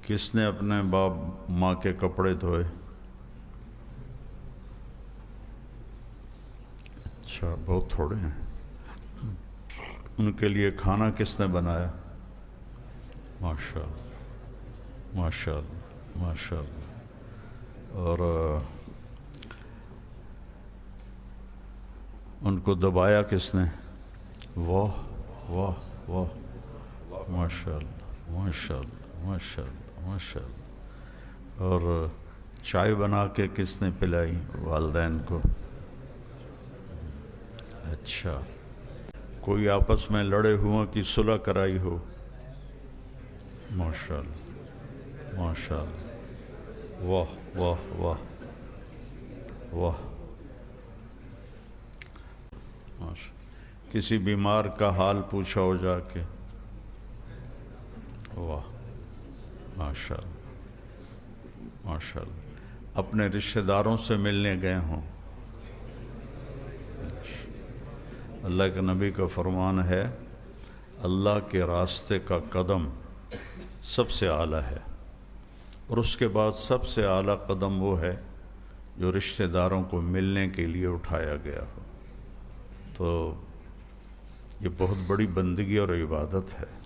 کس نے اپنے باپ ماں کے کپڑے دھوئے؟ اچھا، بہت تھوڑے ہیں۔ ان کے لیے کھانا کس نے بنایا؟ ماشاء اللہ، ماشاء اللہ، ماشاء اللہ۔ اور ان کو دبایا کس نے؟ واہ واہ واہ، ماشاء اللہ، ماشاء اللہ، ماشاء اللہ، ماشاء اللہ۔ اور چائے بنا کے کس نے پلائی والدین کو؟ اچھا، کوئی آپس میں لڑے ہوا کی صلح کرائی ہو؟ ماشاء اللہ، ماشاء اللہ، واہ واہ واہ واہ، ماشاء۔ کسی بیمار کا حال پوچھا ہو جا کے؟ واہ، ماشاء اللہ، ماشاء اللہ۔ اپنے رشتہ داروں سے ملنے گئے ہوں؟ اللہ کے نبی کا فرمان ہے، اللہ کے راستے کا قدم سب سے اعلیٰ ہے، اور اس کے بعد سب سے اعلیٰ قدم وہ ہے جو رشتہ داروں کو ملنے کے لیے اٹھایا گیا ہو۔ تو یہ بہت بڑی بندگی اور عبادت ہے۔